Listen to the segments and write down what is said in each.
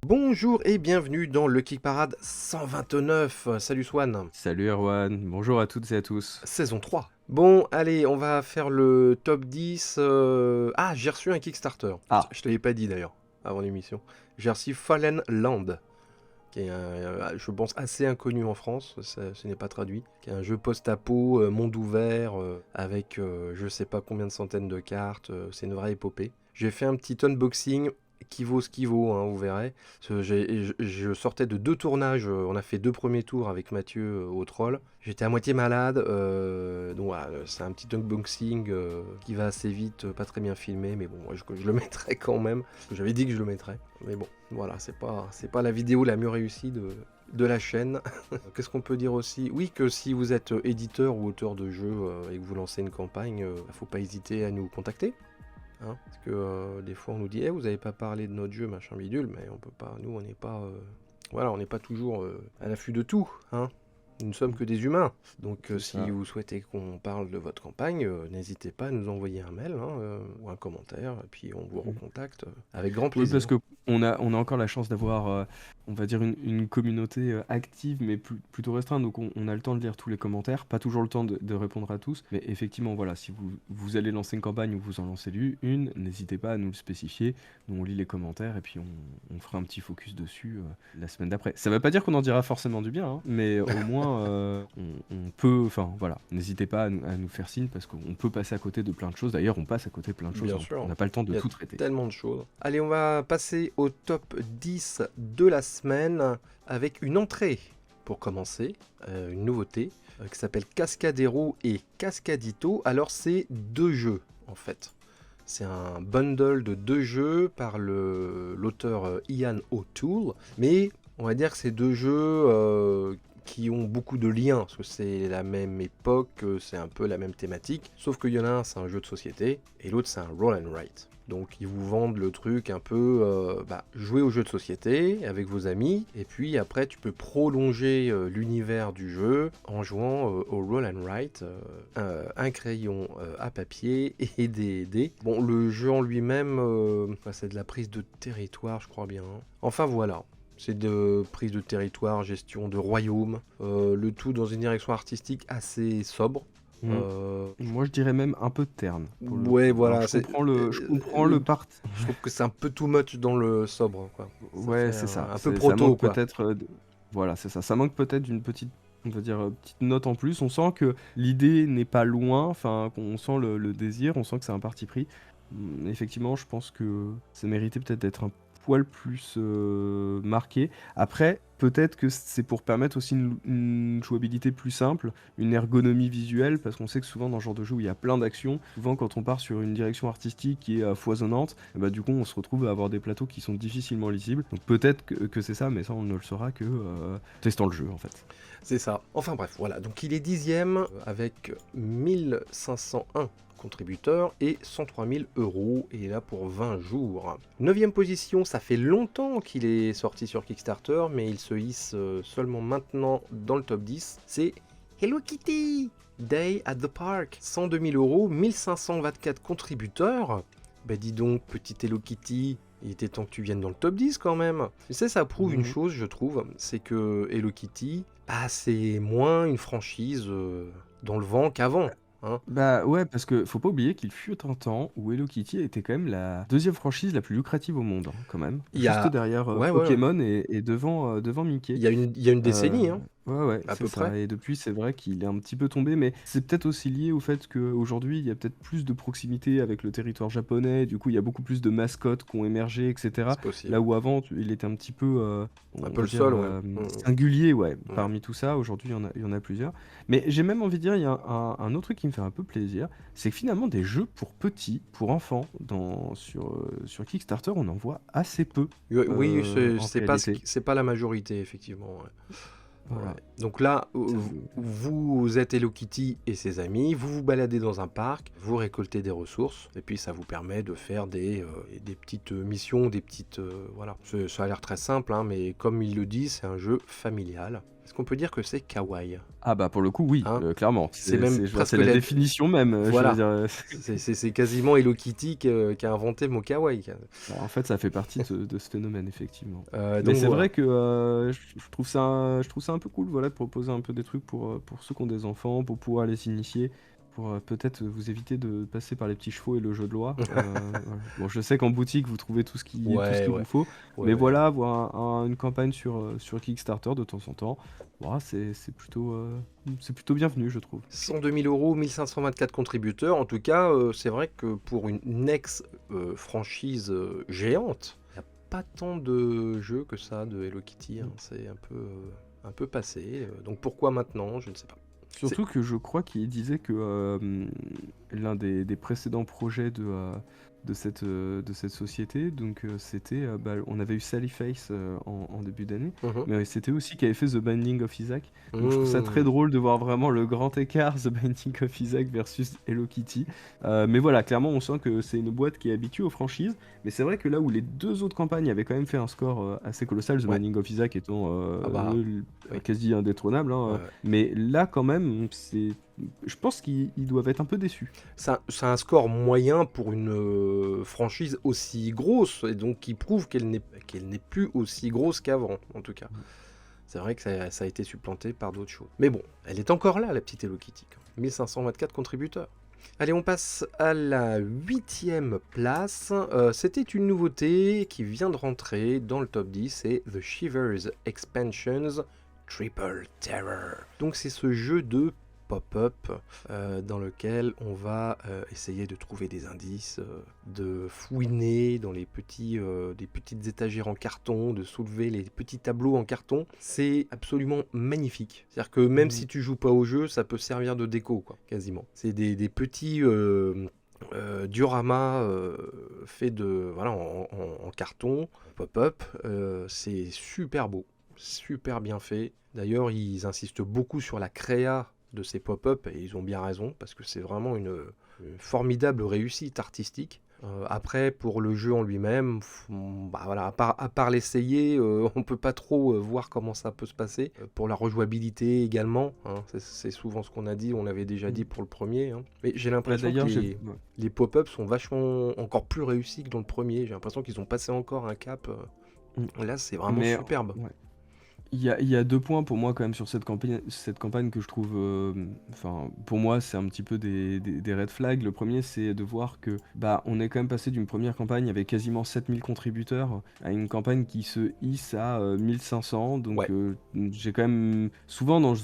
Bonjour et bienvenue dans le Kick Parade 129. Salut Swan, Salut Erwan, bonjour à toutes et à tous. saison 3. Bon, allez, on va faire le top 10. Ah, j'ai reçu un Kickstarter. Ah, Je te l'avais pas dit d'ailleurs, avant l'émission. J'ai reçu Fallen Land, qui est je pense, assez inconnu en France, ce n'est pas traduit. Qui est un jeu post-apo, monde ouvert, avec je sais pas combien de centaines de cartes. C'est une vraie épopée. J'ai fait un petit unboxing qui vaut ce qui vaut, hein, vous verrez. Je sortais de 2 tournages, on a fait 2 premiers tours avec Mathieu au troll. J'étais à moitié malade, donc voilà, c'est un petit unboxing qui va assez vite, pas très bien filmé, mais bon, je le mettrai quand même, parce que j'avais dit que je le mettrais. Mais bon, voilà, c'est pas la vidéo la mieux réussie de la chaîne. Qu'est-ce qu'on peut dire aussi? Oui, que si vous êtes éditeur ou auteur de jeu et que vous lancez une campagne, faut pas hésiter à nous contacter. Hein, parce que des fois on nous dit vous avez pas parlé de notre jeu machin bidule, mais on peut pas, nous on n'est pas voilà, on n'est pas toujours à l'affût de tout, hein. Nous ne sommes que des humains. Donc c'est si ça. vous souhaitez qu'on parle de votre campagne, n'hésitez pas à nous envoyer un mail, hein, ou un commentaire, et puis on vous Mm. recontacte avec grand Oui, parce plaisir. que on a encore la chance d'avoir, on va dire, une communauté active, mais plutôt restreinte. Donc on a le temps de lire tous les commentaires, pas toujours le temps de répondre à tous. Mais effectivement, voilà, si vous allez lancer une campagne ou vous en lancez une, n'hésitez pas à nous le spécifier. Nous, on lit les commentaires et puis on fera un petit focus dessus la semaine d'après. Ça veut pas dire qu'on en dira forcément du bien, hein, mais au moins, on peut. Enfin, voilà, n'hésitez pas à nous faire signe parce qu'on peut passer à côté de plein de choses. D'ailleurs, on passe à côté de plein de choses. Bien On sûr, n'a pas le temps de il y a tout traiter. tellement de choses. Allez, on va passer au top 10 de la semaine avec une entrée pour commencer, une nouveauté qui s'appelle Cascadero et Cascadito. Alors, c'est 2 jeux en fait. C'est un bundle de 2 jeux par l'auteur Ian O'Toole, mais on va dire que c'est 2 jeux qui ont beaucoup de liens, parce que c'est la même époque, c'est un peu la même thématique, sauf qu'il y en a un, c'est un jeu de société, et l'autre, c'est un roll and write. Donc ils vous vendent le truc un peu, jouer au jeu de société avec vos amis, et puis après tu peux prolonger l'univers du jeu en jouant au roll and write, un crayon à papier et des dés. Bon, le jeu en lui-même, c'est de la prise de territoire, je crois bien, hein. Enfin voilà. C'est de prise de territoire, gestion de royaume, le tout dans une direction artistique assez sobre. Mm. Euh, Moi, je dirais même un peu terne pour le ouais, coup. Alors, voilà, je comprends le part. je trouve que c'est un peu too much dans le sobre, quoi. Ça Ouais, fait c'est ça. un peu Ça proto, manque quoi. peut-être. Voilà, c'est ça. Ça manque peut-être d'une petite, on va dire, petite note en plus. On sent que l'idée n'est pas loin. Enfin, qu'on sent le désir. On sent que c'est un parti pris. Effectivement, je pense que ça méritait peut-être d'être un poil plus marqué. Après, peut-être que c'est pour permettre aussi une jouabilité plus simple, une ergonomie visuelle, parce qu'on sait que souvent dans ce genre de jeu où il y a plein d'actions, souvent quand on part sur une direction artistique qui est foisonnante, bah, du coup on se retrouve à avoir des plateaux qui sont difficilement lisibles. Donc peut-être que c'est ça, mais ça on ne le saura que testant le jeu en fait. C'est ça. Enfin bref, voilà. Donc il est 10e avec 1501 contributeurs et 103 000 euros. Et il est là pour 20 jours. 9e position, ça fait longtemps qu'il est sorti sur Kickstarter, mais il se hisse seulement maintenant dans le top 10. C'est Hello Kitty Day at the Park. 102 000 euros, 1524 contributeurs. Bah dis donc, petit Hello Kitty, il était temps que tu viennes dans le top 10 quand même. Tu sais, ça prouve une Mhm. chose, je trouve, c'est que Hello Kitty, c'est moins une franchise dans le vent qu'avant, hein. Bah ouais, parce que faut pas oublier qu'il fut un temps où Hello Kitty était quand même la deuxième franchise la plus lucrative au monde, hein, quand même. Il y Juste a... derrière Ouais, ouais, ouais. Pokémon et devant Mickey. Il y a une Euh, décennie, hein, ouais, à c'est peu près. ça. Et depuis, c'est vrai qu'il est un petit peu tombé, mais c'est peut-être aussi lié au fait qu'aujourd'hui, il y a peut-être plus de proximité avec le territoire japonais. Du coup, il y a beaucoup plus de mascottes qui ont émergé, etc. C'est possible. Là où avant, il était un petit peu, Un on peu va le dire, seul, ouais. singulier, ouais, Ouais. parmi tout ça. Aujourd'hui, il y en a plusieurs. Mais j'ai même envie de dire, il y a un autre truc qui me fait un peu plaisir, c'est que finalement, des jeux pour petits, pour enfants, sur Kickstarter, on en voit assez peu Oui, en c'est réalité. c'est pas la majorité, effectivement, ouais. Ouais. Voilà. Donc là, Ça vous êtes Hello Kitty et ses amis, vous vous baladez dans un parc, vous récoltez des ressources, et puis ça vous permet de faire des petites missions, des petites... voilà. Ça a l'air très simple, hein, mais comme il le dit, c'est un jeu familial. Est-ce qu'on peut dire que c'est kawaii? Ah bah pour le coup, oui, Hein? clairement. C'est même C'est presque la la définition même, je veux voilà, dire. c'est quasiment Hello Kitty qui a inventé le mot kawaii, quoi. Bah, en fait, ça fait partie de ce phénomène, effectivement. Mais Donc c'est voilà. vrai que je trouve ça un peu cool, voilà, de proposer un peu des trucs pour ceux qui ont des enfants, pour pouvoir les initier, pour peut-être vous éviter de passer par les petits chevaux et le jeu de loi. Voilà. Bon, je sais qu'en boutique, vous trouvez tout ce Ouais, qu'il ouais. vous faut, Ouais, mais ouais. voilà, avoir une campagne sur Kickstarter de temps en temps, voilà, c'est plutôt bienvenu, je trouve. 102 000 euros, 1524 contributeurs. En tout cas, c'est vrai que pour une ex-franchise géante, il n'y a pas tant de jeux que ça de Hello Kitty, hein. C'est un peu passé. Donc pourquoi maintenant? Je ne sais pas. C'est... Surtout que je crois qu'il disait que l'un des précédents projets de cette société, donc c'était, bah, on avait eu Sally Face en début d'année, Mhm. mais c'était aussi qui avait fait The Binding of Isaac. Donc je trouve ça très Mmh. drôle de voir vraiment le grand écart The Binding of Isaac versus Hello Kitty. Mais voilà, clairement on sent que c'est une boîte qui est habituée aux franchises, mais c'est vrai que là où les deux autres campagnes avaient quand même fait un score assez colossal, The Ouais. Binding of Isaac étant Ah bah, oui. quasi indétrônable, Ouais, hein, ouais. mais là quand même, je pense qu'ils doivent être un peu déçus. C'est un score moyen pour une franchise aussi grosse, et donc qui prouve qu'elle n'est plus aussi grosse qu'avant, en tout cas. C'est vrai que ça a été supplanté par d'autres choses. Mais bon, elle est encore là, la petite Hello Kitty, quand même. 1524 contributeurs. Allez, on passe à la 8e place. C'était une nouveauté qui vient de rentrer dans le top 10, c'est The Shivers Expansions Triple Terror. Donc c'est ce jeu de pop-up dans lequel on va essayer de trouver des indices, de fouiner dans des petites étagères en carton, de soulever les petits tableaux en carton. C'est absolument magnifique. C'est-à-dire que même si tu joues pas au jeu, ça peut servir de déco, quoi, quasiment. C'est des petits dioramas faits voilà, en carton, pop-up. C'est super beau, super bien fait. D'ailleurs, ils insistent beaucoup sur la créa de ces pop-up, et ils ont bien raison, parce que c'est vraiment une formidable réussite artistique. Après, pour le jeu en lui-même, bah voilà, à part l'essayer, on peut pas trop voir comment ça peut se passer. Pour la rejouabilité également, hein, c'est souvent ce qu'on a dit, on l'avait déjà dit pour le premier, hein. Mais j'ai Bah, l'impression que d'ailleurs, les, ouais. les pop-up sont vachement encore plus réussis que dans le premier. J'ai l'impression qu'ils ont passé encore un cap. Mm. Là, c'est vraiment Mais superbe. ouais. Il y a 2 points pour moi quand même sur cette campagne que je trouve, enfin, pour moi, c'est un petit peu des red flags. Le premier, c'est de voir que, bah, on est quand même passé d'une première campagne avec quasiment 7000 contributeurs à une campagne qui se hisse à 1500. Donc, Ouais. j'ai quand même souvent dans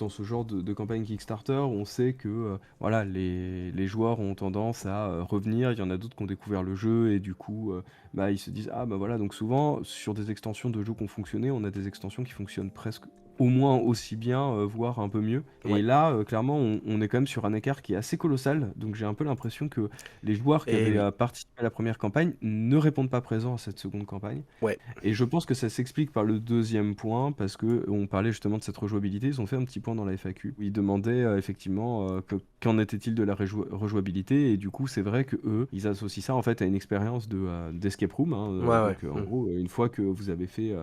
ce genre de campagne Kickstarter, on sait que, voilà, les joueurs ont tendance à revenir. Il y en a d'autres qui ont découvert le jeu et du coup, bah, ils se disent: «Ah bah voilà», donc souvent sur des extensions de jeux qui ont fonctionné, on a des extensions qui fonctionnent presque au moins aussi bien, voire un peu mieux. Et Ouais. là, clairement, on est quand même sur un écart qui est assez colossal. Donc j'ai un peu l'impression que les joueurs qui Et avaient oui. participé à la première campagne ne répondent pas présents à cette seconde campagne. Ouais. Et je pense que ça s'explique par le deuxième point, parce que on parlait justement de cette rejouabilité. Ils ont fait un petit point dans la FAQ où ils demandaient effectivement qu'en était-il de la rejouabilité. Et du coup, c'est vrai que eux, ils associent ça en fait à une expérience d'escape room, hein. Ouais, ouais. Donc en gros, une fois que vous avez fait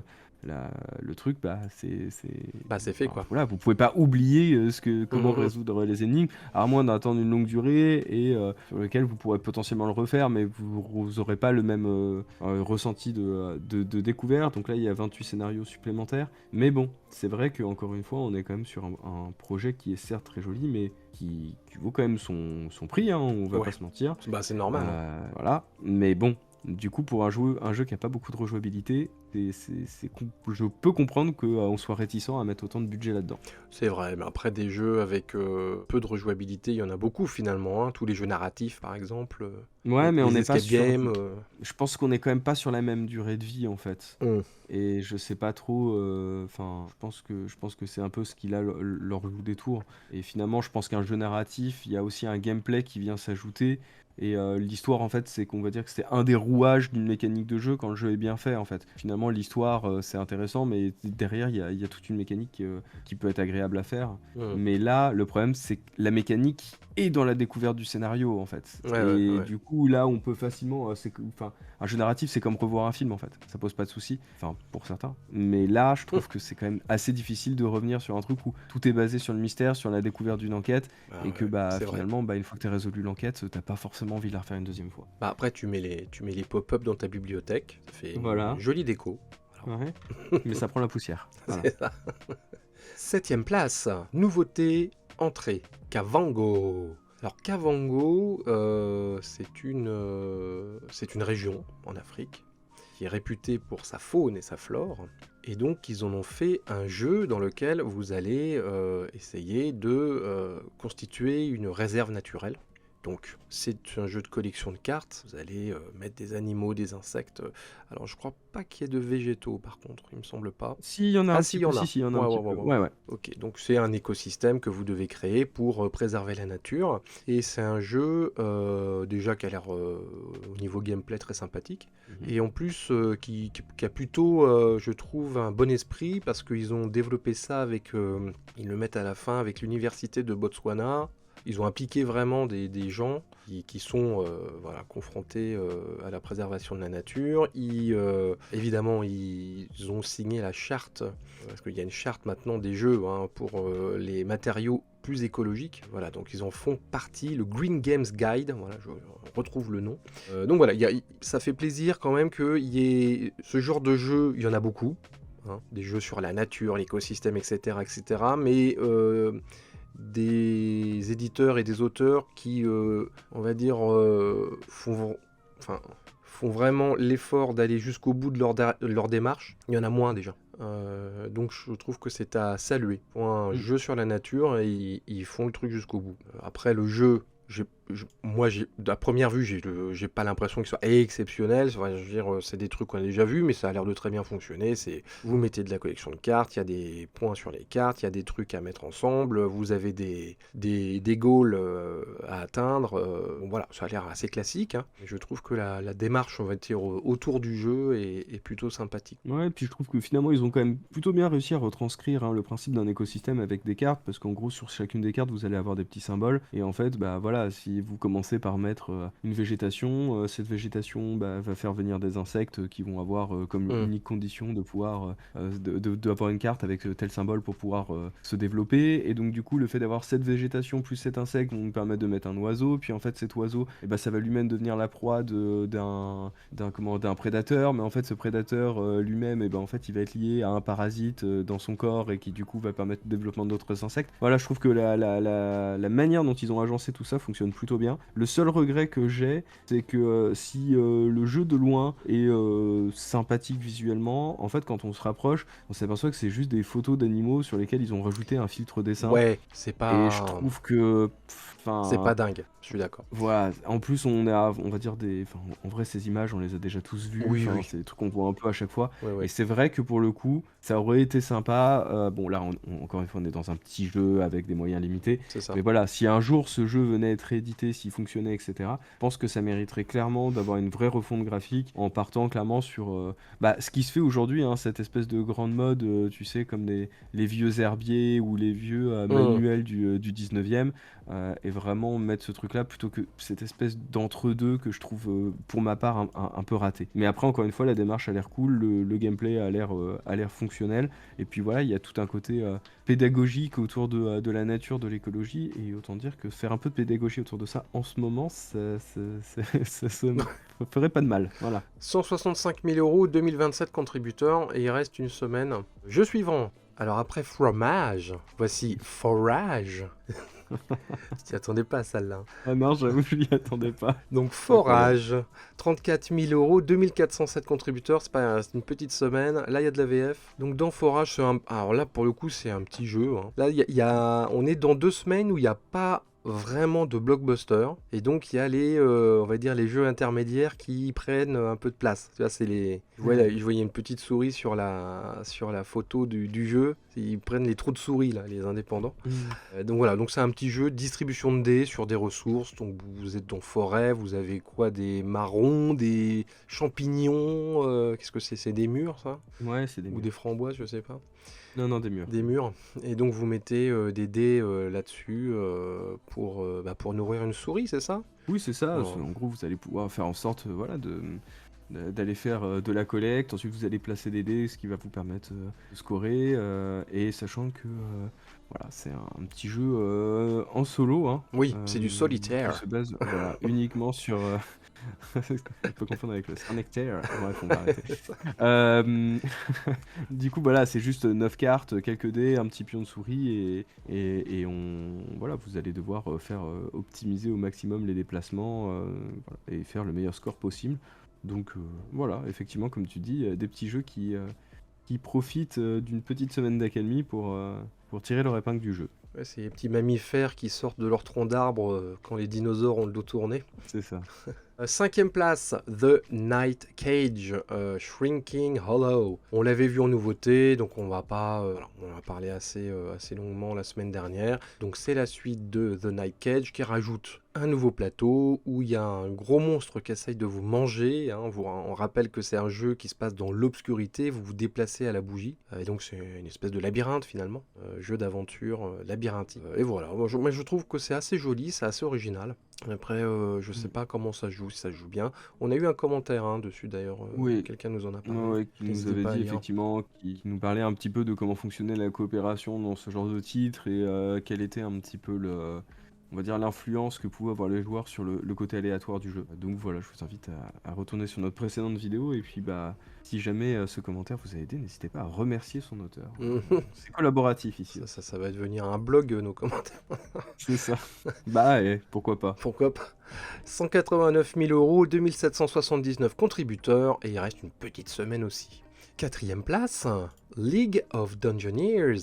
le truc, bah Bah, c'est fait, enfin, quoi. voilà, vous pouvez pas oublier comment Mhm. résoudre les énigmes, à moins d'attendre une longue durée et sur lequel vous pourrez potentiellement le refaire, mais vous aurez pas le même ressenti de découverte. Donc là, il y a 28 scénarios supplémentaires. Mais bon, c'est vrai qu'encore une fois, on est quand même sur un projet qui est certes très joli, mais qui vaut quand même son prix, hein, on va Ouais. pas se mentir. Bah, c'est normal, hein. Voilà, mais bon, du coup, pour un jeu qui a pas beaucoup de rejouabilité, je peux comprendre qu'on soit réticent à mettre autant de budget là-dedans. C'est vrai, mais après des jeux avec peu de rejouabilité, il y en a beaucoup finalement, hein. Tous les jeux narratifs par exemple, Ouais, mais on les n'est pas escape sur. games. Je pense qu'on est quand même pas sur la même durée de vie en fait. Hmm. Et je sais pas trop. Enfin, je pense que c'est un peu ce qu'il a leur joue des tours. Et finalement, je pense qu'un jeu narratif, il y a aussi un gameplay qui vient s'ajouter. Et l'histoire, en fait, c'est qu'on va dire que c'est un des rouages d'une mécanique de jeu quand le jeu est bien fait, en fait. Finalement, l'histoire, c'est intéressant, mais derrière, il y a toute une mécanique qui peut être agréable à faire. Hmm. Mais là, le problème, c'est que la mécanique est dans la découverte du scénario, en fait. Ouais, ouais, Et ouais. du coup, là, on peut facilement. Enfin, un jeu narratif, c'est comme revoir un film, en fait. Ça pose pas de souci. Enfin, pour certains. Mais là, je Hmm. trouve que c'est quand même assez difficile de revenir sur un truc où tout est basé sur le mystère, sur la découverte d'une enquête, Ah et que ouais, bah c'est vrai. finalement, bah, une fois que tu as résolu l'enquête, t'as pas forcément envie de la refaire une deuxième fois. Bah, après, tu mets les pop-up dans ta bibliothèque. Ça fait une Voilà. jolie déco. Voilà. Ouais. Mais ça prend la poussière. Voilà. C'est ça. Septième place, nouveauté, entrée, Kavango. Alors Kavango, c'est une région en Afrique qui est réputée pour sa faune et sa flore. Et donc ils en ont fait un jeu dans lequel vous allez essayer de constituer une réserve naturelle. Donc c'est un jeu de collection de cartes, vous allez mettre des animaux, des insectes. Alors je crois pas qu'il y ait de végétaux par contre, il me semble pas. Si, il y en a Ah un si, petit il y peu. en Si, a. si, il y en a un Ouais, ouais, petit ouais, peu. ouais, Ouais, ouais. ouais. Ok, donc c'est un écosystème que vous devez créer pour préserver la nature. Et c'est un jeu déjà qui a l'air au niveau gameplay très sympathique. Mhm. Et en plus qui a plutôt, je trouve, un bon esprit parce qu'ils ont développé ça avec, ils le mettent à la fin avec l'université de Botswana. Ils ont impliqué vraiment des gens qui sont voilà, confrontés à la préservation de la nature. Évidemment, ils ont signé la charte, parce qu'il y a une charte maintenant des jeux hein, pour les matériaux plus écologiques. Voilà, donc ils en font partie, le Green Games Guide, voilà, je retrouve le nom. Donc voilà, ça fait plaisir quand même qu'il y ait ce genre de jeu, il y en a beaucoup. Hein, des jeux sur la nature, l'écosystème, etc., etc. Mais des éditeurs et des auteurs qui, on va dire, font vraiment l'effort d'aller jusqu'au bout de leur démarche. Il y en a moins déjà. Donc je trouve que c'est à saluer. Pour un Mm. jeu sur la nature, et ils font le truc jusqu'au bout. Après, le jeu, moi, à première vue, j'ai pas l'impression qu'il soit exceptionnel. Enfin, je veux dire, c'est des trucs qu'on a déjà vus, mais ça a l'air de très bien fonctionner. Vous mettez de la collection de cartes, il y a des points sur les cartes, il y a des trucs à mettre ensemble, vous avez des goals à atteindre. Bon, voilà, ça a l'air assez classique. Hein. Mais je trouve que la démarche, on va dire, autour du jeu est plutôt sympathique. Ouais, puis je trouve que finalement, ils ont quand même plutôt bien réussi à retranscrire hein, le principe d'un écosystème avec des cartes, parce qu'en gros, sur chacune des cartes, vous allez avoir des petits symboles. Et en fait, bah voilà, si vous commencez par mettre une végétation, cette végétation bah, va faire venir des insectes qui vont avoir comme Mm. unique condition de pouvoir d'avoir une carte avec tel symbole pour pouvoir se développer. Et donc, du coup, le fait d'avoir cette végétation plus cet insecte vont nous permettre de mettre un oiseau. Puis en fait, cet oiseau, eh ben, ça va lui-même devenir la proie d'un prédateur. Mais en fait, ce prédateur lui-même, et ben, en fait, il va être lié à un parasite dans son corps et qui du coup va permettre le développement d'autres insectes. Voilà, je trouve que la manière dont ils ont agencé tout ça fonctionne plutôt bien. Le seul regret que j'ai, c'est que si le jeu de loin est sympathique visuellement, en fait, quand on se rapproche, on s'aperçoit que c'est juste des photos d'animaux sur lesquels ils ont rajouté un filtre dessin. Ouais, Et je trouve que, c'est pas enfin, dingue, je suis d'accord. voilà, en plus on va dire enfin, en vrai ces images on les a déjà tous vues, Oui, enfin, oui. c'est des trucs qu'on voit un peu à chaque fois. Ouais, Et ouais, c'est vrai que pour le coup, ça aurait été sympa. Bon là, encore une fois, on est dans un petit jeu avec des moyens limités. c'est ça. Mais voilà, si un jour ce jeu venait à être réédité, s'il fonctionnait, etc., je pense que ça mériterait clairement d'avoir une vraie refonte graphique en partant clairement sur bah, ce qui se fait aujourd'hui, hein, cette espèce de grande mode, tu sais, comme les vieux herbiers ou les vieux Mm. manuels du 19e. Et vraiment mettre ce truc là plutôt que cette espèce d'entre-deux que je trouve pour ma part un peu raté. Mais après encore une fois la démarche a l'air cool, le gameplay a l'air fonctionnel et puis voilà il y a tout un côté pédagogique autour de la nature, de l'écologie et autant dire que faire un peu de pédagogie autour de ça en ce moment ça me ferait pas de mal. Voilà. 165 000 euros, 2027 contributeurs, et il reste une semaine. Jeu suivant. Alors après Fromage, voici Forage. Tu t'y attendais pas à celle-là. Ah non j'avoue je m'y attendais pas. Donc Incroyable. Forage, 34 000 euros, 2407 contributeurs, c'est une petite semaine. Là il y a de la VF. Donc dans Forage, alors là pour le coup c'est un petit jeu. Hein. Là on est dans 2 semaines où il n'y a pas vraiment de blockbuster et donc il y a on va dire les jeux intermédiaires qui prennent un peu de place. Tu vois, je voyais une petite souris sur la photo du jeu. Ils prennent les trous de souris, là, les indépendants. Mmh. Donc voilà, donc c'est un petit jeu de distribution de dés sur des ressources. Donc vous êtes dans forêt, vous avez quoi? Des marrons, des champignons. Qu'est-ce que c'est? C'est des murs, ça? Ouais, c'est des Ou murs. des framboises, je sais pas. Non, non, des murs. Des murs. Et donc vous mettez des dés là-dessus pour nourrir une souris, c'est ça? Oui, c'est ça. Oh. En gros, vous allez pouvoir faire en sorte, voilà, d'aller faire de la collecte. Ensuite, vous allez placer des dés, ce qui va vous permettre de scorer. Et sachant que voilà, c'est un petit jeu en solo, hein, Oui, c'est du qui solitaire. se base voilà, uniquement sur. On peut confondre avec le Saint-Nectaire. Bref, on va arrêter. Euh, Du coup, voilà, c'est juste 9 cartes, quelques dés, un petit pion de souris et voilà, vous allez devoir faire optimiser au maximum les déplacements voilà, et faire le meilleur score possible. Donc voilà, effectivement, comme tu dis, des petits jeux qui profitent d'une petite semaine d'accalmie pour tirer leur épingle du jeu. Ouais, c'est les petits mammifères qui sortent de leur tronc d'arbre quand les dinosaures ont le dos tourné. C'est ça. Cinquième place, The Night Cage, Shrinking Hollow. On l'avait vu en nouveauté, donc on va pas, voilà, on en a parlé assez longuement la semaine dernière. Donc c'est la suite de The Night Cage qui rajoute un nouveau plateau où il y a un gros monstre qui essaye de vous manger. Hein. On rappelle que c'est un jeu qui se passe dans l'obscurité, vous vous déplacez à la bougie. Et donc c'est une espèce de labyrinthe finalement, jeu d'aventure labyrinthique. Et voilà, moi, je trouve que c'est assez joli, c'est assez original. Après, je sais pas comment ça joue, si ça joue bien. On a eu un commentaire dessus d'ailleurs, Oui, quelqu'un nous en a ouais, parlé. ouais, qui nous N'hésitez avait pas à dit lire. effectivement, qui nous parlait un petit peu de comment fonctionnait la coopération dans ce genre de titre et quelle était un petit peu on va dire l'influence que pouvaient avoir les joueurs sur le côté aléatoire du jeu. Donc voilà, je vous invite à retourner sur notre précédente vidéo et puis bah si jamais ce commentaire vous a aidé, n'hésitez pas à remercier son auteur. C'est collaboratif ici. Ça va devenir un blog, nos commentaires. C'est ça. Bah pourquoi pas. Pourquoi pas? 189 000 euros, 2779 contributeurs, et il reste une petite semaine aussi. Quatrième place, League of Dungeoneers,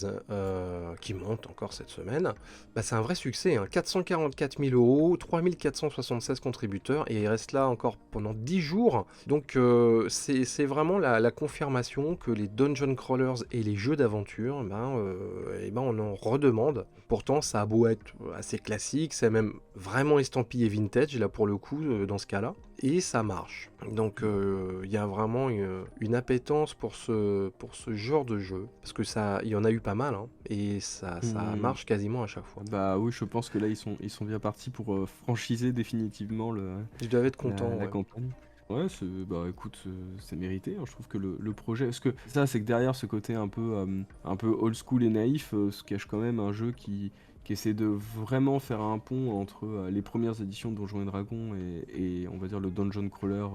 qui monte encore cette semaine. Bah, c'est un vrai succès, 444 000 euros, 3476 contributeurs, et il reste là encore pendant 10 jours. Donc c'est vraiment la confirmation que les dungeon crawlers et les jeux d'aventure, on en redemande. Pourtant, ça a beau être assez classique, c'est même vraiment estampillé vintage, là pour le coup, dans ce cas-là. Et ça marche. Donc il y a vraiment une appétence pour ce genre de jeu. Parce que il y en a eu pas mal, et ça marche quasiment à chaque fois. Bah oui, je pense que là ils sont bien partis pour franchiser définitivement Ils doivent être contents. la campagne. Ouais, bah écoute, c'est mérité, hein. Je trouve que le projet. Parce que ça, c'est que derrière ce côté un peu old school et naïf, se cache quand même un jeu qui essaie de vraiment faire un pont entre les premières éditions de Donjons et Dragons et on va dire le dungeon crawler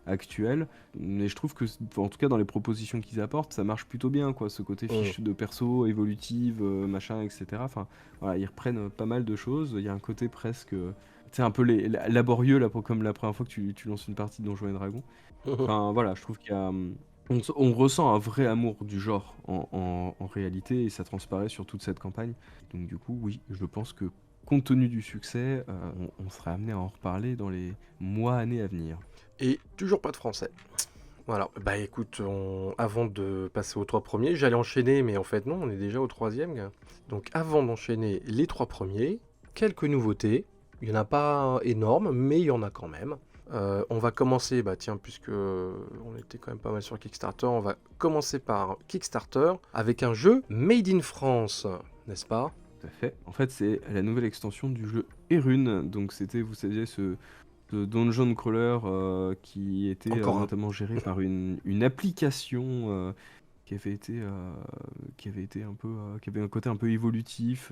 actuel. Mais je trouve que, en tout cas, dans les propositions qu'ils apportent, ça marche plutôt bien, quoi. Ce côté fiche de perso, évolutive, machin, etc. Enfin, voilà, ils reprennent pas mal de choses. Il y a un côté presque. C'est un peu laborieux là, comme la première fois que tu lances une partie de Donjons et Dragons. Enfin voilà, je trouve qu'il y a. On ressent un vrai amour du genre en réalité et ça transparaît sur toute cette campagne. Donc du coup, oui, je pense que compte tenu du succès, on sera amené à en reparler dans les mois, années à venir. Et toujours pas de français. Voilà, bah écoute, avant de passer aux 3 premiers, j'allais enchaîner, mais en fait non, on est déjà au 3e, gars. Donc avant d'enchaîner les 3 premiers, quelques nouveautés. Il n'y en a pas énormes, mais il y en a quand même. On va commencer, puisque on était quand même pas mal sur Kickstarter, on va commencer par Kickstarter avec un jeu Made in France, n'est-ce pas? Tout à fait. En fait, c'est la nouvelle extension du jeu Erune. Donc c'était, vous saviez, ce dungeon crawler qui était Encore un. notamment géré par une application qui avait été un peu, qui avait un côté un peu évolutif,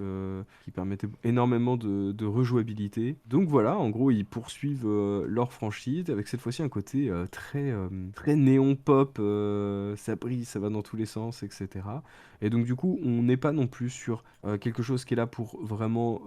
qui permettait énormément de rejouabilité. Donc voilà, en gros, ils poursuivent leur franchise avec cette fois-ci un côté très néon pop, ça brille, ça va dans tous les sens, etc. Et donc du coup, on n'est pas non plus sur quelque chose qui est là pour vraiment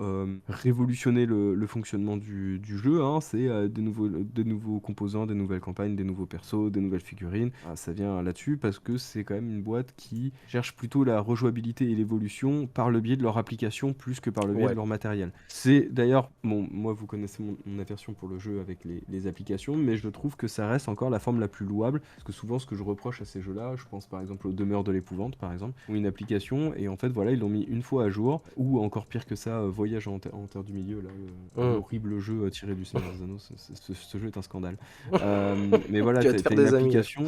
révolutionner le fonctionnement du jeu, hein. C'est de nouveaux composants, des nouvelles campagnes, des nouveaux persos, des nouvelles figurines. Ah, ça vient là-dessus parce que c'est quand même une boîte qui cherche plutôt la rejouabilité et l'évolution par le biais de leur application plus que par le biais de Ouais. leur matériel. C'est d'ailleurs, bon, moi vous connaissez mon aversion pour le jeu avec les applications, mais je trouve que ça reste encore la forme la plus louable, parce que souvent ce que je reproche à ces jeux-là, je pense par exemple aux Demeures de l'épouvante par exemple, ou une application, et en fait voilà, ils l'ont mis une fois à jour, ou encore pire que ça, Voyage en Terre du Milieu, là, l'horrible jeu tiré du Seigneur des Anneaux, ce jeu est un scandale. Mais voilà, Tu vas te faire t'as une des amis. application.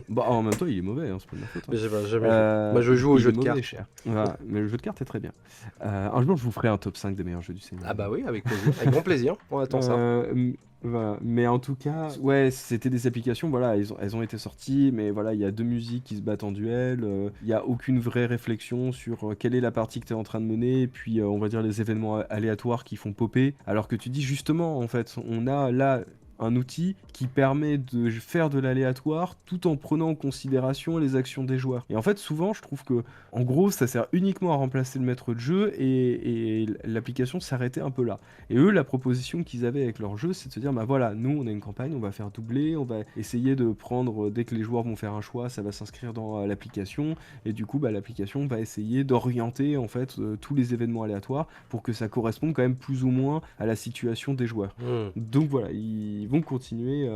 Bah, en même temps, il est mauvais, hein, c'est pas de ma faute. Mais j'ai pas jamais joué. Moi, je joue aux Il jeux est de mauvais et cartes. cher. Voilà, mais le jeu de cartes est très bien. Un jour, je vous ferai un top 5 des meilleurs jeux du Seigneur. Ah bah oui, avec plaisir. Avec grand plaisir. On attend ça. Voilà. Mais en tout cas, ouais, c'était des applications, voilà, elles ont été sorties, mais voilà, il y a deux musiques qui se battent en duel, il n'y a aucune vraie réflexion sur quelle est la partie que tu es en train de mener, et puis on va dire les événements aléatoires qui font popper, alors que tu dis justement, en fait, on a là un outil qui permet de faire de l'aléatoire tout en prenant en considération les actions des joueurs. Et en fait, souvent, je trouve que, en gros, ça sert uniquement à remplacer le maître de jeu et l'application s'arrêtait un peu là. Et eux, la proposition qu'ils avaient avec leur jeu, c'est de se dire, bah voilà, nous, on a une campagne, on va faire doubler, on va essayer de prendre, dès que les joueurs vont faire un choix, ça va s'inscrire dans l'application, et du coup, bah, l'application va essayer d'orienter, en fait, tous les événements aléatoires pour que ça corresponde quand même plus ou moins à la situation des joueurs. Donc voilà, ils vont continuer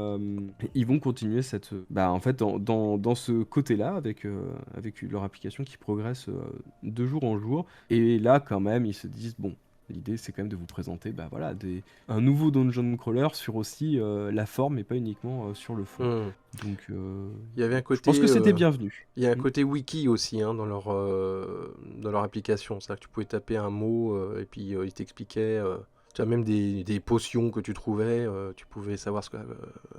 cette, bah, en fait, dans ce côté-là, avec leur application qui progresse de jour en jour. Et là, quand même, ils se disent, bon, l'idée, c'est quand même de vous présenter, bah, voilà, un nouveau dungeon crawler sur aussi la forme et pas uniquement sur le fond. Donc, il y avait un côté, je pense que c'était bienvenu. Il y a un côté wiki aussi hein, dans leur application. C'est-à-dire que tu pouvais taper un mot et puis ils t'expliquaient. Tu as même des potions que tu trouvais, tu pouvais savoir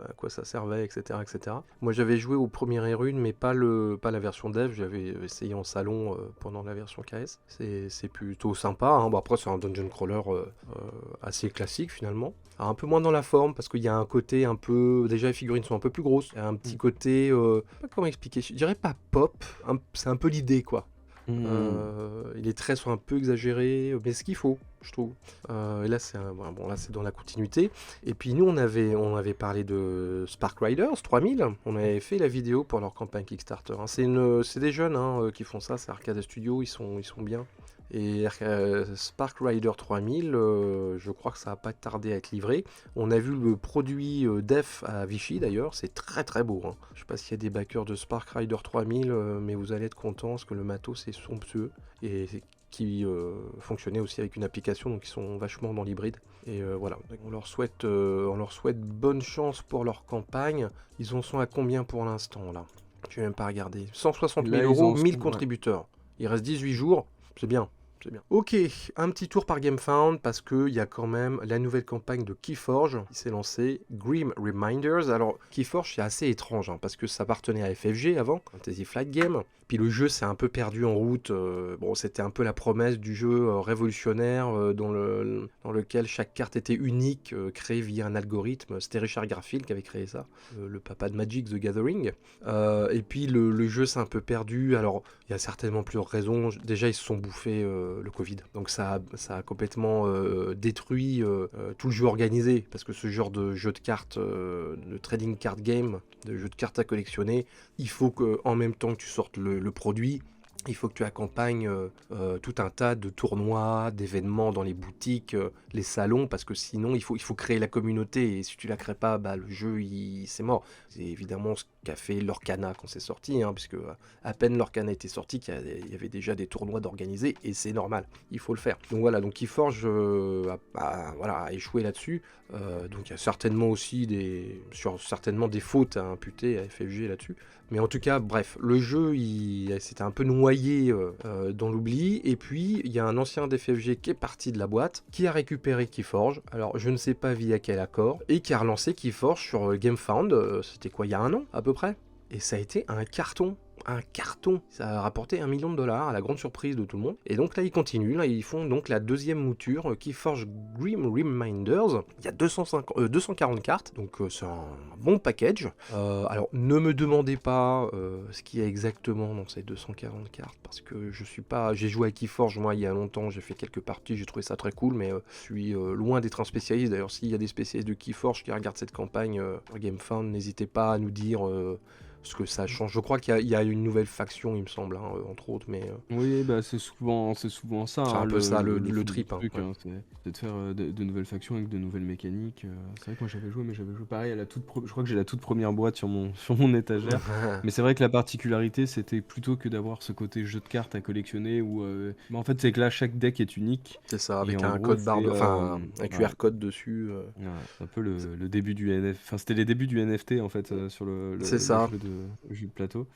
à quoi ça servait, etc., etc. Moi j'avais joué au premier Rune, mais pas la version dev, j'avais essayé en salon pendant la version KS. C'est plutôt sympa, hein. Bon, après c'est un dungeon crawler assez classique finalement. Alors, un peu moins dans la forme, parce qu'il y a un côté un peu... Déjà les figurines sont un peu plus grosses, il y a un petit côté... pas comment expliquer, je dirais pas pop, c'est un peu l'idée quoi. Les traits sont un peu exagérés, mais ce qu'il faut, je trouve. Et là, là, c'est dans la continuité. Et puis nous, on avait parlé de Spark Riders 3000. On avait fait la vidéo pour leur campagne Kickstarter. Hein. C'est des jeunes hein, qui font ça. C'est Arcade Studio, ils sont bien. Et Spark Rider 3000, je crois que ça va pas tarder à être livré. On a vu le produit Def à Vichy d'ailleurs, c'est très très beau. Hein. Je sais pas s'il y a des backers de Spark Rider 3000, mais vous allez être contents parce que le matos est somptueux et qui fonctionnait aussi avec une application, donc ils sont vachement dans l'hybride. Et voilà, on leur souhaite bonne chance pour leur campagne. Ils en sont à combien pour l'instant là? Je vais même pas regarder. 160 000 euros, 1000 contributeurs. Ouais. Il reste 18 jours, c'est bien. C'est bien. Ok, un petit tour par GameFound parce qu'il y a quand même la nouvelle campagne de Keyforge qui s'est lancée, Grim Reminders. Alors, Keyforge, c'est assez étrange hein, parce que ça appartenait à FFG avant, Fantasy Flight Game. Puis le jeu s'est un peu perdu en route. Bon, c'était un peu la promesse du jeu révolutionnaire dans lequel chaque carte était unique, créée via un algorithme. C'était Richard Garfield qui avait créé ça, le papa de Magic the Gathering. Et puis le jeu s'est un peu perdu. Alors, il y a certainement plusieurs raisons. Déjà, ils se sont bouffés le Covid. Donc ça a complètement détruit tout le jeu organisé. Parce que ce genre de jeu de cartes, de trading card game, de jeu de cartes à collectionner, il faut qu'en même temps que tu sortes le produit, il faut que tu accompagnes tout un tas de tournois, d'événements dans les boutiques, les salons, parce que sinon il faut créer la communauté, et si tu la crées pas, bah, le jeu c'est mort. C'est évidemment ce qu'a fait Lorcana quand c'est sorti, hein, puisque à peine Lorcana était sorti, il y avait déjà des tournois d'organiser, et c'est normal, il faut le faire. Donc voilà, donc Keyforge a échoué là-dessus, donc il y a certainement aussi certainement des fautes à imputer à FFG là-dessus. Mais en tout cas, bref, le jeu, c'était un peu noyé dans l'oubli. Et puis, il y a un ancien d'FFG qui est parti de la boîte, qui a récupéré Keyforge. Alors, je ne sais pas via quel accord. Et qui a relancé Keyforge sur GameFound. C'était quoi, il y a un an, à peu près? Et ça a été un carton. Un carton, ça a rapporté $1 million à la grande surprise de tout le monde. Et donc là ils continuent, là ils font donc la deuxième mouture Keyforge Grim Reminders. Il y a 240 cartes, donc c'est un bon package. Alors ne me demandez pas ce qu'il y a exactement dans ces 240 cartes, parce que j'ai joué à Keyforge moi il y a longtemps, j'ai fait quelques parties, j'ai trouvé ça très cool, mais je suis loin d'être un spécialiste. D'ailleurs s'il y a des spécialistes de Keyforge qui regardent cette campagne GameFound, n'hésitez pas à nous dire Parce que ça change. Je crois qu'il y a une nouvelle faction, il me semble, hein, entre autres, mais Oui, bah c'est souvent ça, c'est hein, un peu ça le, le le fond du trip, hein, truc, ouais. hein, c'est de faire de nouvelles factions avec de nouvelles mécaniques. C'est vrai que moi j'avais joué, mais j'avais joué pareil à je crois que j'ai la toute première boîte sur sur mon étagère. Mais c'est vrai que la particularité, c'était plutôt que d'avoir ce côté jeu de cartes à collectionner où, mais en fait, c'est que là, chaque deck est unique. C'est ça, Et avec en un gros, code barre c'est enfin un ouais, QR code dessus. ouais, c'est un peu C'est le début du NFT. Enfin, c'était les débuts du NFT en fait sur c'est le ça. jeu de plateau.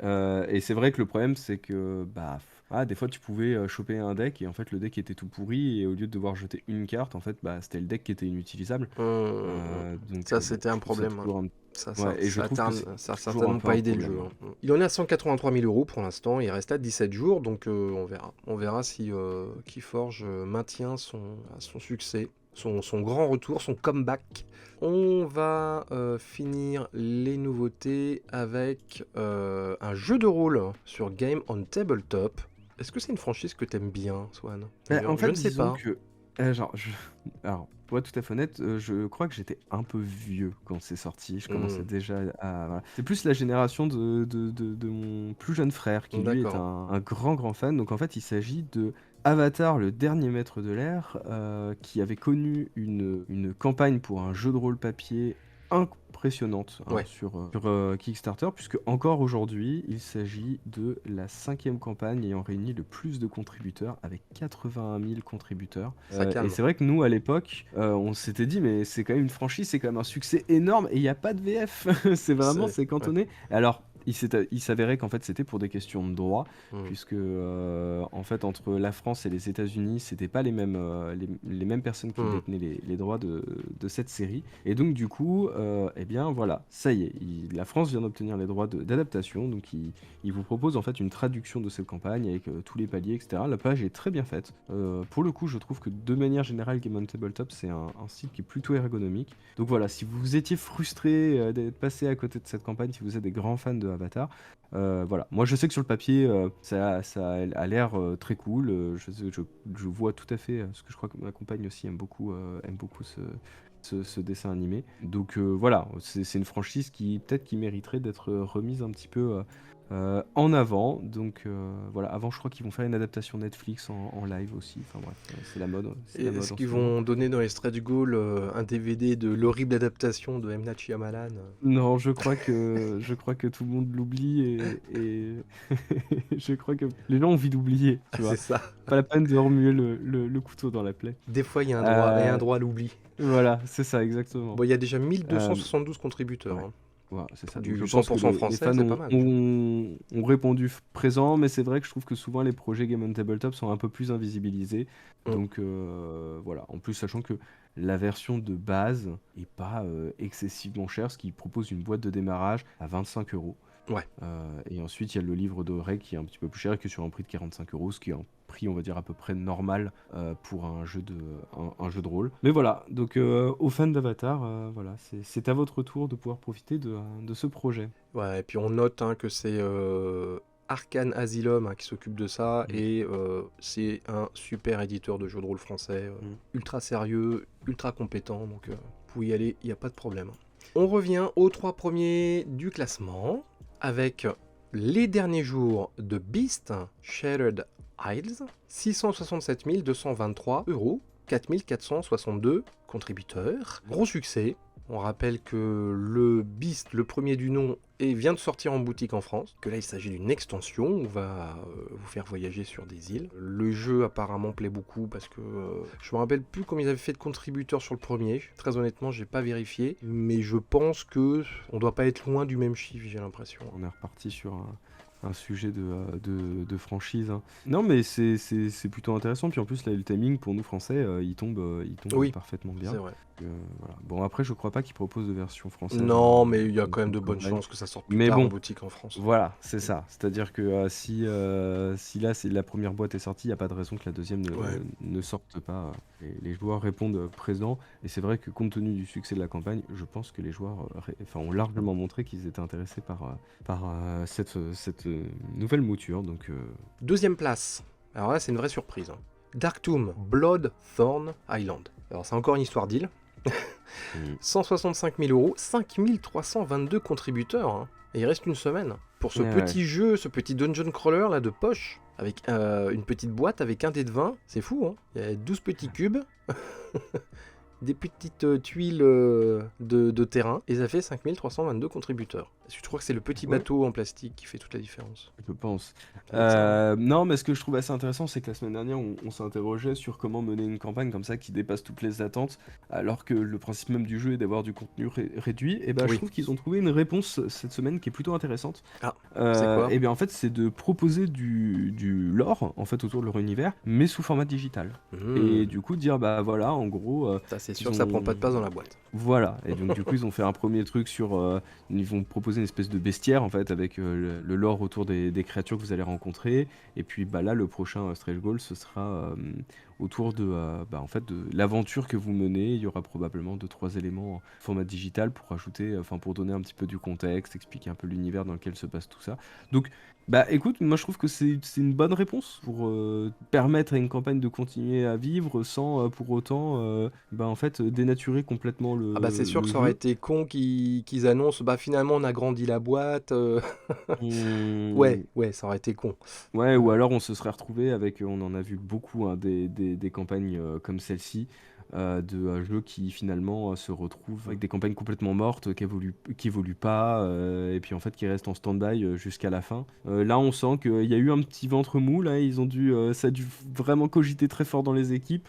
Et c'est vrai que le problème, c'est que bah, des fois, tu pouvais choper un deck et en fait, le deck était tout pourri et au lieu de devoir jeter une carte, en fait, bah, c'était le deck qui était inutilisable. Hum. Donc, Ça, bon, c'était un je trouve ça problème, hein. toujours un... Ça, ça, Ouais, et je ça, a trouve que tern- c'est ça a toujours un certainement peu pas un aidé le problème. jeu, hein. Il en est à 183 000 euros pour l'instant. Il reste à 17 jours, donc on verra. On verra si Keyforge maintient son succès, son grand retour, son comeback. On va finir les nouveautés avec un jeu de rôle sur Game on Tabletop. Est-ce que c'est une franchise que t'aimes bien, Swan? En Je fait, ne sais disons pas. que, genre, alors, pour être tout à fait honnête, je crois que j'étais un peu vieux quand c'est sorti. Je commençais Hmm, déjà à... voilà. C'est plus la génération de mon plus jeune frère, qui lui est d'accord. un grand, grand fan. Donc en fait, il s'agit de Avatar, le dernier maître de l'air, qui avait connu une campagne pour un jeu de rôle papier impressionnante, hein, Ouais, sur Kickstarter, puisque encore aujourd'hui, il s'agit de la 5e campagne ayant réuni le plus de contributeurs, avec 81 000 contributeurs. ça Et calme. c'est vrai que nous, à l'époque, on s'était dit, mais c'est quand même une franchise, c'est quand même un succès énorme, et il n'y a pas de VF. C'est Ouais. cantonné. Alors, il s'avérait qu'en fait, c'était pour des questions de droit, Hmm. puisque en fait, entre la France et les États-Unis, c'était pas les mêmes personnes qui Hmm. détenaient les droits de cette série. Et donc, du coup, eh bien, voilà, ça y est, la France vient d'obtenir les droits d'adaptation, donc il vous propose en fait une traduction de cette campagne avec tous les paliers, etc. La page est très bien faite. Pour le coup, je trouve que de manière générale, Game on Tabletop, c'est un site qui est plutôt ergonomique. Donc voilà, si vous étiez frustré d'être passé à côté de cette campagne, si vous êtes des grands fans de Avatar, voilà. Moi, je sais que sur le papier, ça a l'air très cool. Je vois tout à fait, parce que je crois que ma compagne aussi aime beaucoup ce dessin animé. Donc voilà, c'est une franchise qui peut-être qui mériterait d'être remise un petit peu en avant. Donc voilà, avant je crois qu'ils vont faire une adaptation Netflix en live aussi. Enfin bref, c'est Et la est-ce mode en qu'ils ce moment. vont donner dans les stretch goals un DVD de l'horrible adaptation de M. Night Shyamalan? Non, je crois que tout le monde l'oublie et je crois que les gens ont envie d'oublier, Ah, tu c'est vois. ça. Pas la peine de remuer le couteau dans la plaie. Des fois, il y a un Euh, droit à l'oubli. voilà, c'est ça, exactement. Bon, il y a déjà Euh, 1272 contributeurs, ouais. hein. Voilà, c'est ça. Donc je Du pense que 100% les français, fans c'est pas ont, mal. ont répondu présent, mais c'est vrai que je trouve que souvent les projets Game on Tabletop sont un peu plus invisibilisés. Mm. Donc voilà. En plus, sachant que la version de base est pas excessivement chère, ce qui propose une boîte de démarrage à 25 euros. Ouais. Et ensuite, il y a le livre de règles qui est un petit peu plus cher et qui est sur un prix de 45 euros, ce qui est un prix, on va dire, à peu près normal pour un jeu de rôle. Mais voilà, donc aux fans d'Avatar, voilà, c'est à votre tour de pouvoir profiter de ce projet. Ouais, et puis on note hein, que c'est Arcane Asylum hein, qui s'occupe de ça, Mm. et c'est un super éditeur de jeux de rôle français, ultra sérieux, ultra compétent, donc vous pouvez y aller, il n'y a pas de problème. On revient aux 3 premiers du classement, avec les derniers jours de Beast Shattered Isles, 667 223 euros, 4462 contributeurs. Gros succès. On rappelle que le Beast, le premier du nom, vient de sortir en boutique en France. Que là, il s'agit d'une extension. On va vous faire voyager sur des îles. Le jeu apparemment plaît beaucoup parce que je me rappelle plus combien ils avaient fait de contributeurs sur le premier. Très honnêtement, j'ai pas vérifié, mais je pense que on doit pas être loin du même chiffre. J'ai l'impression. On est reparti sur un sujet de franchise, hein. Non, mais c'est plutôt intéressant. Puis en plus, là, le timing pour nous Français, il tombe Oui, parfaitement c'est bien. vrai. Voilà. Bon, après, je crois pas qu'ils proposent de version française Non, mais il y a de quand même cette de bonnes campagne. chances que ça sorte plus Mais tard en bon, boutique en France. voilà, c'est ça. C'est-à-dire que si là c'est la première boîte est sortie, il n'y a pas de raison que la deuxième Ouais. ne sorte pas. Les joueurs répondent présents. Et c'est vrai que compte tenu du succès de la campagne, je pense que les joueurs ont largement montré qu'ils étaient intéressés par cette nouvelle mouture. Donc, Deuxième place. Alors là, c'est une vraie surprise, hein. Dark Tomb, Blood Thorn Island. Alors c'est encore une histoire d'île. Mm. 165 000 euros, 5 322 contributeurs. Hein. Et il reste une semaine pour ce Ouais, petit jeu, ce petit dungeon crawler là de poche, avec une petite boîte avec un dé de 20. C'est fou, hein. Il y a 12 petits cubes. Des petites tuiles de terrain, et ça fait 5 322 contributeurs. Est-ce que tu crois que c'est le petit Ouais. bateau en plastique qui fait toute la différence? Je pense. Avec ça. Non, mais ce que je trouve assez intéressant, c'est que la semaine dernière, on s'interrogeait sur comment mener une campagne comme ça qui dépasse toutes les attentes, alors que le principe même du jeu est d'avoir du contenu réduit. Et ben, je Oui. trouve qu'ils ont trouvé une réponse cette semaine qui est plutôt intéressante. Ah, c'est quoi? Et bien en fait, c'est de proposer du lore en fait autour de leur univers, mais sous format digital. Et du coup, dire bah voilà, en gros, Ça, c'est ils sûr que ça prend pas de ont place dans la boîte. voilà. Et donc du coup, ils ont fait un premier truc sur, ils vont proposer une espèce de bestiaire en fait avec le lore autour des créatures que vous allez rencontrer. Et puis bah là, le prochain Stretch Goal, ce sera autour de bah, en fait de l'aventure que vous menez. Il y aura probablement 2-3 éléments en format digital pour ajouter, enfin pour donner un petit peu du contexte, expliquer un peu l'univers dans lequel se passe tout ça. Donc bah écoute, moi je trouve que c'est une bonne réponse pour permettre à une campagne de continuer à vivre sans pour autant bah en fait dénaturer complètement Ah bah c'est sûr que le ça aurait jeu. été con qu'ils annoncent, bah finalement on a grandi la boîte. On- Ouais, ça aurait été con. Ouais, ou Euh, alors on se serait retrouvé avec, on en a vu beaucoup hein, des campagnes comme celle-ci, de jeux qui finalement se retrouvent avec des campagnes complètement mortes, qui évoluent pas, et puis en fait qui restent en stand-by jusqu'à la fin. Là, on sent qu'il y a eu un petit ventre mou, là, ça a dû vraiment cogiter très fort dans les équipes,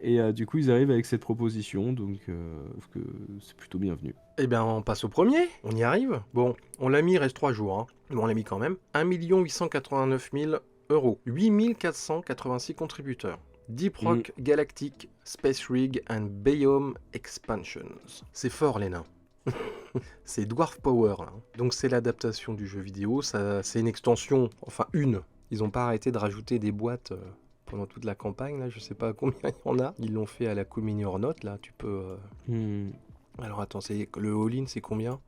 et du coup ils arrivent avec cette proposition, donc je trouve que c'est plutôt bienvenu. Eh bien, on passe au premier, on y arrive. Bon, on l'a mis, il reste 3 jours. Hein. Bon, on l'a mis quand même. 1 889 000 euros. 8 486 contributeurs. Deep Mm. Rock Galactic Space Rig and Biome Expansions. C'est fort, les nains. C'est Dwarf Power. Là. Donc, c'est l'adaptation du jeu vidéo. Ça, c'est une extension, enfin une. Ils n'ont pas arrêté de rajouter des boîtes pendant toute la campagne. Là, je sais pas combien il y en a. Ils l'ont fait à la Cool Mini or Not. Là, tu peux. Mm. Alors attends, le all-in c'est combien?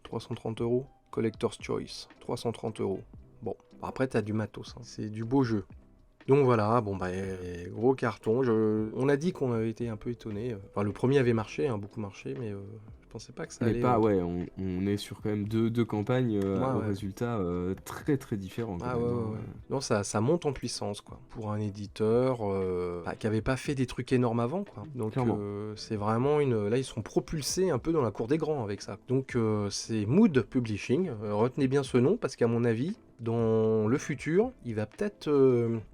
330 euros. Collector's Choice, 330 euros. Bon, après t'as du matos, hein. C'est du beau jeu. Donc voilà, bon bah gros carton. On a dit qu'on avait été un peu étonné. Enfin le premier avait marché, hein, beaucoup marché, mais je pensais pas que ça Mais allait. pas, ouais, on est sur quand même deux campagnes Ouais, aux ouais. résultats très très différents quand Ah même. ouais, Hein. ouais. Non, ça monte en puissance, quoi. Pour un éditeur qui avait pas fait des trucs énormes avant, quoi. Donc Clairement. c'est vraiment une... Là, ils sont propulsés un peu dans la cour des grands avec ça. Donc c'est Mood Publishing. Retenez bien ce nom, parce qu'à mon avis, dans le futur, il va peut-être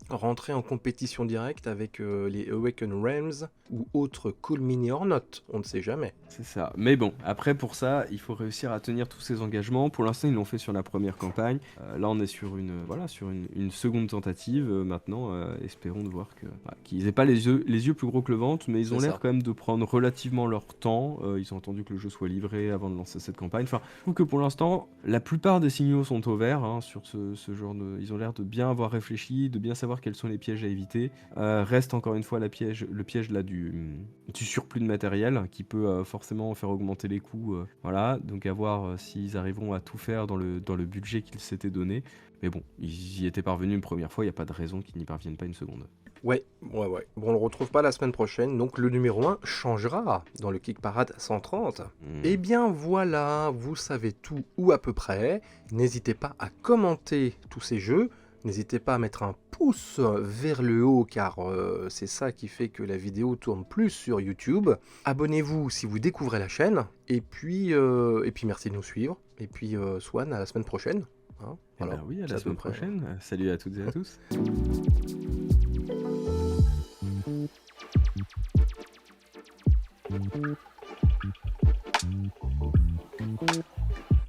rentrer en compétition directe avec les Awaken Realms ou autres Cool Mini or Not. On ne sait jamais. C'est ça. Mais bon, après pour ça, il faut réussir à tenir tous ces engagements. Pour l'instant, ils l'ont fait sur la première campagne. Là, on est sur une seconde tentative. Maintenant, espérons de voir qu'ils aient pas les yeux plus gros que le ventre, mais ils ont C'est l'air ça. quand même de prendre relativement leur temps. Ils ont attendu que le jeu soit livré avant de lancer cette campagne. Enfin, je trouve que pour l'instant, la plupart des signaux sont au vert hein, sur ce genre de. Ils ont l'air de bien avoir réfléchi, de bien savoir quels sont les pièges à éviter. Reste encore une fois le piège là du surplus de matériel qui peut forcément faire augmenter les coûts. Voilà, donc à voir s'ils arriveront à tout faire dans le budget qu'ils s'étaient donné. Mais bon, ils y étaient parvenus une première fois, il n'y a pas de raison qu'ils n'y parviennent pas une seconde. Ouais. Bon, on le retrouve pas la semaine prochaine, donc le numéro 1 changera dans le Kick Parade 130. Eh bien voilà, vous savez tout ou à peu près. N'hésitez pas à commenter tous ces jeux. N'hésitez pas à mettre un pouce vers le haut car c'est ça qui fait que la vidéo tourne plus sur YouTube. Abonnez-vous si vous découvrez la chaîne. Et puis merci de nous suivre. Et puis Swan, à la semaine prochaine. Hein, Eh voilà, ben oui, à c'est la peu semaine près. prochaine. Salut à toutes et à tous.